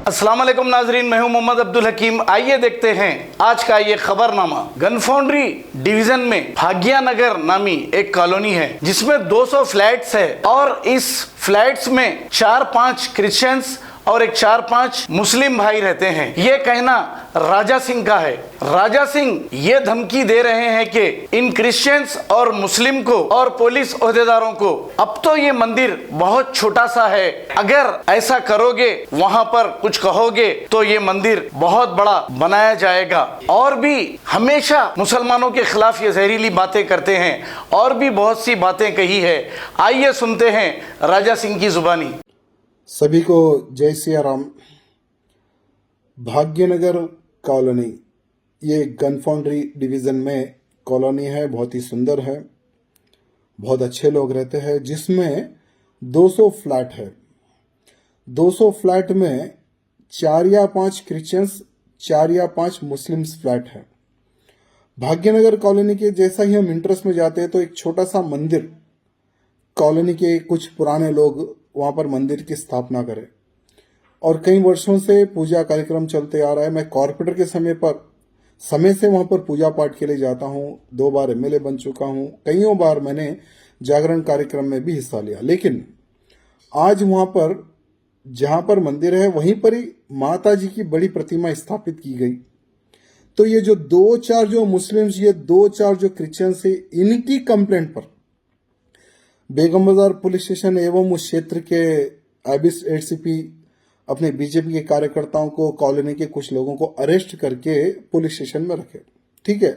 अस्सलाम वालेकुम नाजरीन, मैं हूं मोहम्मद अब्दुल हकीम। आइए देखते हैं आज का ये खबरनामा। गन फाउंड्री डिवीजन में भाग्यनगर नामी एक कॉलोनी है जिसमें 200 फ्लैट्स है और इस फ्लैट्स में 4-5 क्रिश्चियंस और एक 4-5 मुस्लिम भाई रहते हैं। ये कहना राजा सिंह का है। राजा सिंह ये धमकी दे रहे हैं कि इन क्रिश्चियंस और मुस्लिम को और पुलिस ओहदेदारों को, अब तो ये मंदिर बहुत छोटा सा है, अगर ऐसा करोगे, वहां पर कुछ कहोगे तो ये मंदिर बहुत बड़ा बनाया जाएगा। और भी हमेशा मुसलमानों के खिलाफ ये जहरीली बातें करते हैं और भी बहुत सी बातें कही है। आइए सुनते हैं राजा सिंह की जुबानी। सभी को जय सिया राम। भाग्यनगर कॉलोनी ये गन फाउंड्री डिवीज़न में कॉलोनी है, बहुत ही सुंदर है, बहुत अच्छे लोग रहते हैं, जिसमें 200 फ्लैट है। 200 फ्लैट में 4 या 5 क्रिश्चियंस, 4 या 5 मुस्लिम्स फ्लैट है। भाग्यनगर कॉलोनी के जैसा ही हम इंटरेस्ट में जाते हैं तो एक छोटा सा मंदिर, कॉलोनी के कुछ पुराने लोग वहाँ पर मंदिर की स्थापना करें और कई वर्षों से पूजा कार्यक्रम चलते आ रहा है। मैं कॉर्पोरेटर के समय से वहाँ पर पूजा पाठ के लिए जाता हूँ। 2 बार एमएलए बन चुका हूँ, कईयों बार मैंने जागरण कार्यक्रम में भी हिस्सा लिया। लेकिन आज वहाँ पर जहाँ पर मंदिर है वहीं पर ही माता जी की बड़ी प्रतिमा स्थापित की गई। तो ये जो 2-4 जो मुस्लिम्स, ये 2-4 जो क्रिश्चियंस है, इनकी कंप्लेंट पर बेगम बाजार पुलिस स्टेशन एवं उस क्षेत्र के आईबीएस एडीसीपी अपने बीजेपी के कार्यकर्ताओं को, कॉलोनी के कुछ लोगों को अरेस्ट करके पुलिस स्टेशन में रखे। ठीक है,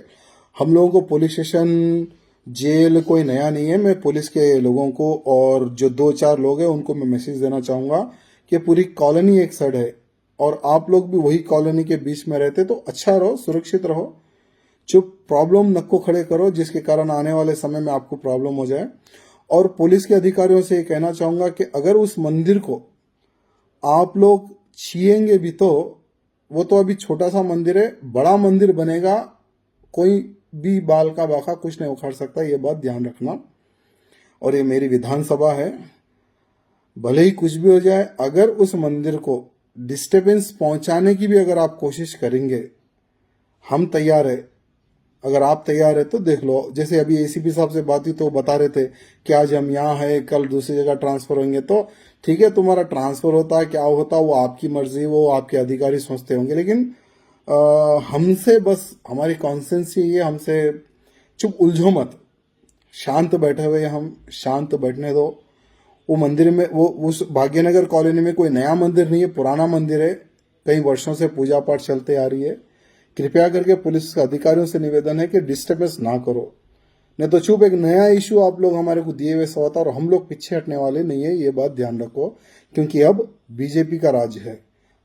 हम लोगों को पुलिस स्टेशन, जेल कोई नया नहीं है। मैं पुलिस के लोगों को और जो 2-4 लोग हैं उनको मैं मैसेज देना चाहूँगा कि पूरी कॉलोनी एक साइड है और आप लोग भी वही कॉलोनी के बीच में रहते तो अच्छा रहो, सुरक्षित रहो। चुप प्रॉब्लम नको खड़े करो जिसके कारण आने वाले समय में आपको प्रॉब्लम हो जाए। और पुलिस के अधिकारियों से ये कहना चाहूँगा कि अगर उस मंदिर को आप लोग छीएंगे भी तो वो तो अभी छोटा सा मंदिर है, बड़ा मंदिर बनेगा, कोई भी बाल का बाका कुछ नहीं उखाड़ सकता, ये बात ध्यान रखना। और ये मेरी विधानसभा है, भले ही कुछ भी हो जाए, अगर उस मंदिर को डिस्टर्बेंस पहुंचाने की भी अगर आप कोशिश करेंगे, हम तैयार है। अगर आप तैयार है तो देख लो। जैसे अभी एसीपी साहब से बात हुई तो बता रहे थे कि आज हम यहाँ हैं, कल दूसरी जगह ट्रांसफर होंगे। तो ठीक है, तुम्हारा ट्रांसफर होता है, क्या होता है वो आपकी मर्जी, वो आपके अधिकारी सोचते होंगे। लेकिन हमसे बस हमारी कॉन्सेंसी ये, हमसे चुप उलझो मत, शांत बैठे हुए, हम शांत बैठने दो। वो मंदिर में, वो उस भाग्यनगर कॉलोनी में कोई नया मंदिर नहीं है, पुराना मंदिर है, कई वर्षों से पूजा पाठ चलते आ रही है। कृपया करके पुलिस के अधिकारियों से निवेदन है कि डिस्टर्बेंस ना करो, नहीं तो चुप एक नया इशू आप लोग हमारे को दिए हुए होता और हम लोग पीछे हटने वाले नहीं है। ये बात ध्यान रखो, क्योंकि अब बीजेपी का राज है,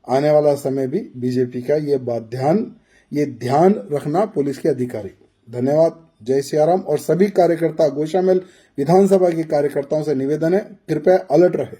आने वाला समय भी बीजेपी का। ये ध्यान रखना पुलिस के अधिकारी। धन्यवाद, जय सियाराम। और सभी कार्यकर्ता, गोशामेल विधानसभा के कार्यकर्ताओं से निवेदन है, कृपया अलर्ट रहे।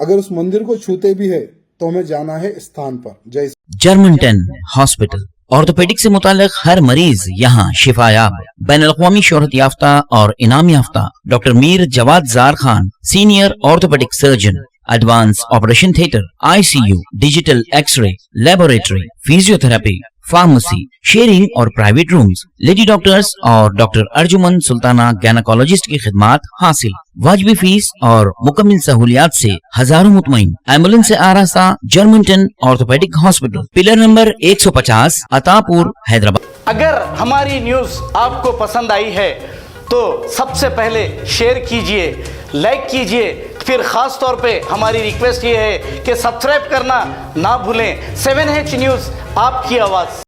अगर उस मंदिर को छूते भी है तो हमें जाना है स्थान पर। जय जर्मनटन हॉस्पिटल, ऑर्थोपेडिक से मुताल्लिक हर मरीज यहाँ शिफायाब। बैनुल-अक़वामी शोहरत याफ्ता और इनाम याफ्ता doctor Mir Jawad Jar Khan, senior orthopaedic surgeon, advance operation theatre, ICU, digital x ray, laboratory, physiotherapy, pharmacy, sharing और प्राइवेट रूम्स, लेडी डॉक्टर्स और डॉक्टर अर्जुमन सुल्ताना गैनकोलॉजिस्ट की खिदमात हासिल। वाजिबी फीस और मुकम्मल सहूलियात से हजारों मुतमईन। एम्बुलेंस से आरास्ता Germanten orthopaedic hospital, pillar number 150, Attapur, Hyderabad. अगर हमारी न्यूज आपको पसंद आई है तो सबसे पहले शेयर कीजिए, लाइक कीजिए, फिर खास तौर पे हमारी रिक्वेस्ट ये है कि सब्सक्राइब करना ना भूलें। 7H न्यूज़, आपकी आवाज़।